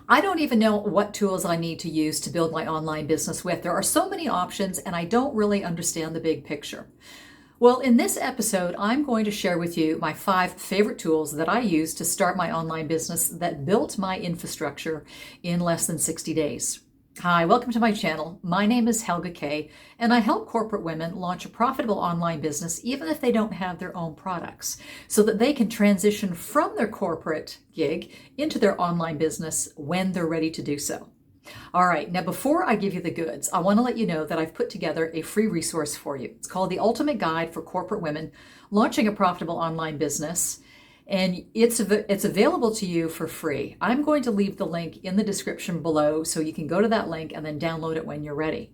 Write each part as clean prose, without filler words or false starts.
I don't even know what tools I need to use to build my online business with. There are so many options and I don't really understand the big picture. Well, in this episode, I'm going to share with you my 5 favorite tools that I use to start my online business that built my infrastructure in less than 60 days. Hi, welcome to my channel. My name is Helga Kay, and I help corporate women launch a profitable online business even if they don't have their own products, so that they can transition from their corporate gig into their online business when they're ready to do so. All right, now before I give you the goods, I want to let you know that I've put together a free resource for you. It's called The Ultimate Guide for Corporate Women Launching a Profitable Online Business, and it's available to you for free. I'm going to leave the link in the description below so you can go to that link and then download it when you're ready.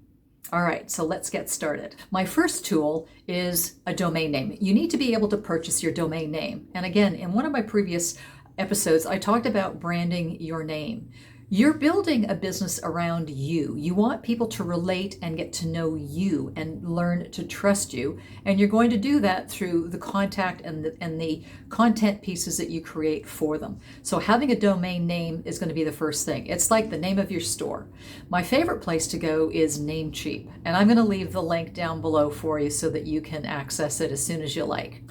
All right, so let's get started. My first tool is a domain name. You need to be able to purchase your domain name. And again, in one of my previous episodes, I talked about branding your name. You're building a business around you. You want people to relate and get to know you and learn to trust you. And you're going to do that through the contact and the content pieces that you create for them. So having a domain name is going to be the first thing. It's like the name of your store. My favorite place to go is Namecheap. And I'm going to leave the link down below for you so that you can access it as soon as you like.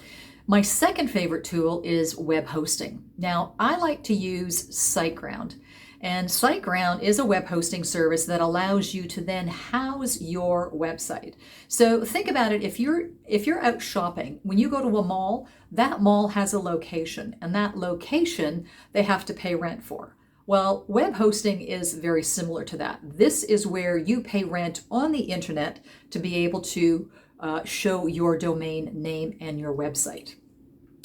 My second favorite tool is web hosting. Now, I like to use SiteGround. And SiteGround is a web hosting service that allows you to then house your website. So think about it, if you're out shopping, when you go to a mall, that mall has a location, and that location they have to pay rent for. Well, web hosting is very similar to that. This is where you pay rent on the internet to be able to show your domain name and your website.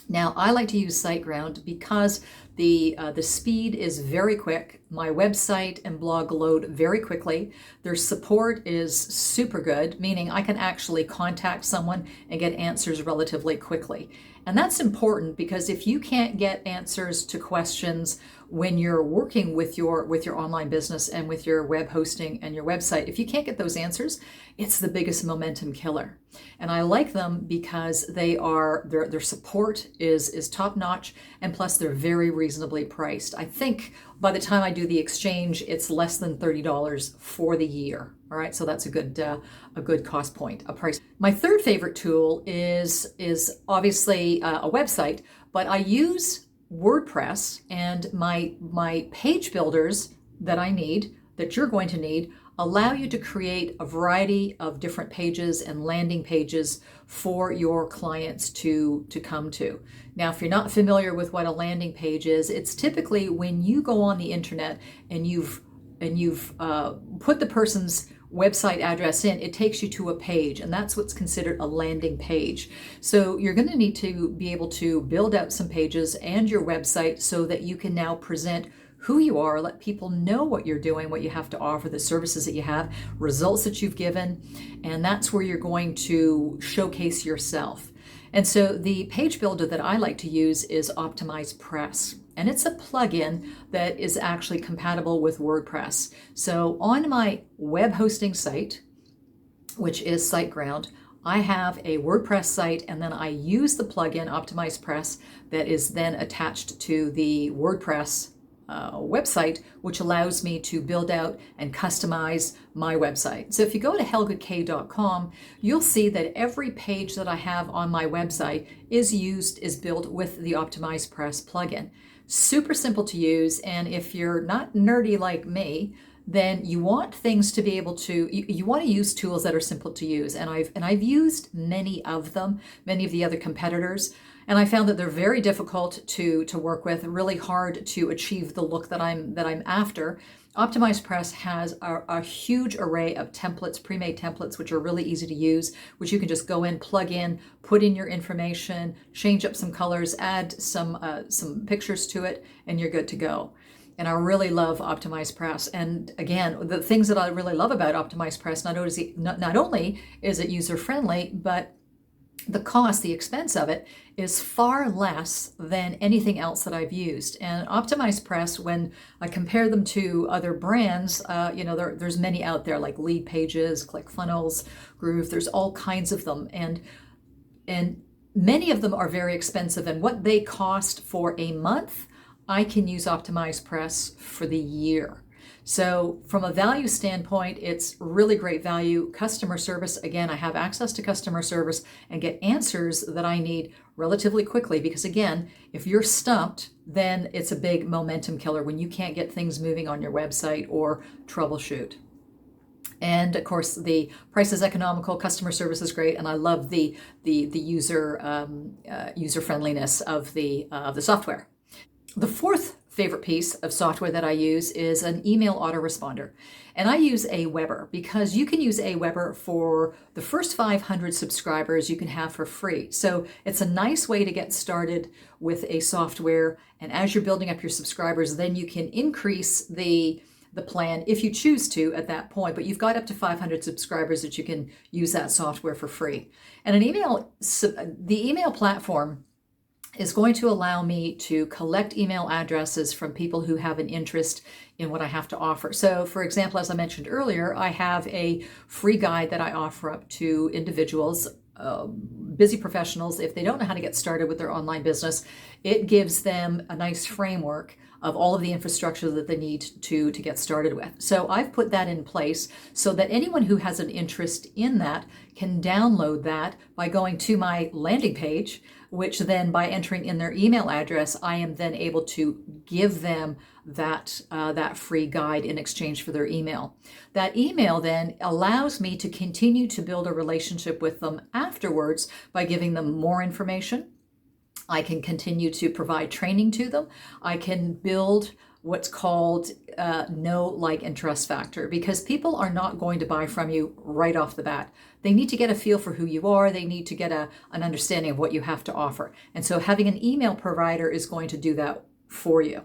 Now, I like to use SiteGround because the speed is very quick. My website and blog load very quickly. Their support is super good, meaning I can actually contact someone and get answers relatively quickly. And that's important because if you can't get answers to questions when you're working with your online business and with your web hosting and your website, if you can't get those answers, it's the biggest momentum killer. And I like them because their support is top notch, and plus they're very reasonably priced. I think by the time I do the exchange, it's less than $30 for the year. All right, so that's a good cost point, a price. My third favorite tool is obviously a website, but I use WordPress, and my page builders that I need, that you're going to need, allow you to create a variety of different pages and landing pages for your clients to come to. Now, if you're not familiar with what a landing page is, it's typically when you go on the internet and you've put the person's website address in, it takes you to a page, and that's what's considered a landing page. So you're going to need to be able to build out some pages and your website so that you can now present who you are, let people know what you're doing, what you have to offer, the services that you have, results that you've given, and that's where you're going to showcase yourself. And so the page builder that I like to use is OptimizePress. And it's a plugin that is actually compatible with WordPress. So on my web hosting site, which is SiteGround, I have a WordPress site, and then I use the plugin OptimizePress that is then attached to the WordPress website, which allows me to build out and customize my website. So if you go to helgakay.com, you'll see that every page that I have on my website is built with the OptimizePress plugin. Super simple to use, and if you're not nerdy like me, then you want things to be able to, you want to use tools that are simple to use. And I've used many of them, many of the other competitors, and I found that they're very difficult to work with, really hard to achieve the look that I'm after. OptimizePress has a huge array of templates, pre-made templates, which are really easy to use, which you can just go in, plug in, put in your information, change up some colors, add some pictures to it, and you're good to go. And I really love OptimizePress. And again, the things that I really love about OptimizePress, not only is it user-friendly, but the cost, the expense of it is far less than anything else that I've used. And OptimizePress, when I compare them to other brands, there's many out there like Lead Pages, ClickFunnels, Groove. There's all kinds of them, and many of them are very expensive. And what they cost for a month, I can use Optimize Press for the year. So from a value standpoint, it's really great value. Customer service, again, I have access to customer service and get answers that I need relatively quickly because, again, if you're stumped, then it's a big momentum killer when you can't get things moving on your website or troubleshoot. And of course, the price is economical, customer service is great, and I love the user friendliness of the software. The fourth favorite piece of software that I use is an email autoresponder. And I use Aweber because you can use Aweber for the first 500 subscribers you can have for free. So it's a nice way to get started with a software. And as you're building up your subscribers, then you can increase the plan if you choose to at that point, but you've got up to 500 subscribers that you can use that software for free. And the email platform is going to allow me to collect email addresses from people who have an interest in what I have to offer. So for example, as I mentioned earlier, I have a free guide that I offer up to individuals, busy professionals. If they don't know how to get started with their online business, it gives them a nice framework of all of the infrastructure that they need to get started with. So I've put that in place so that anyone who has an interest in that can download that by going to my landing page, which then by entering in their email address, I am then able to give them that free guide in exchange for their email. That email then allows me to continue to build a relationship with them afterwards by giving them more information. I can continue to provide training to them. I can build what's called know, like, and trust factor because people are not going to buy from you right off the bat. They need to get a feel for who you are. They need to get an understanding of what you have to offer. And so having an email provider is going to do that for you.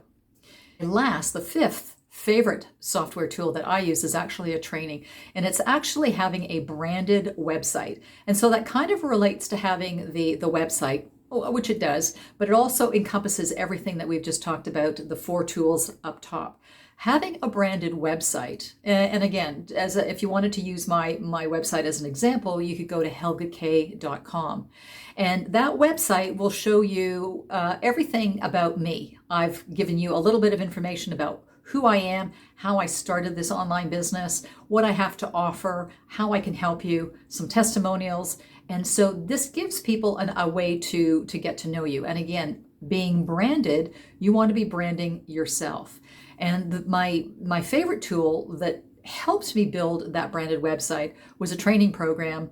And last, the fifth favorite software tool that I use is actually a training, and it's actually having a branded website. And so that kind of relates to having the website, which it does, but it also encompasses everything that we've just talked about, the 4 tools up top. Having a branded website, and again, if you wanted to use my website as an example, you could go to helgak.com. And that website will show you everything about me. I've given you a little bit of information about who I am, how I started this online business, what I have to offer, how I can help you, some testimonials. And so this gives people a way to get to know you. And again, being branded, you want to be branding yourself. And my favorite tool that helped me build that branded website was a training program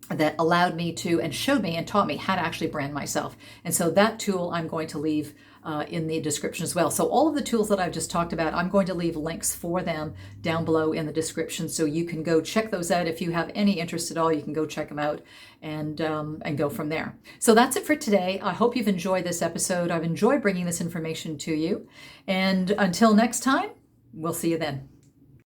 that allowed me to and showed me and taught me how to actually brand myself. And so that tool I'm going to leave in the description as well. So all of the tools that I've just talked about, I'm going to leave links for them down below in the description so you can go check those out. If you have any interest at all, you can go check them out and go from there. So that's it for today. I hope you've enjoyed this episode. I've enjoyed bringing this information to you. And until next time, we'll see you then.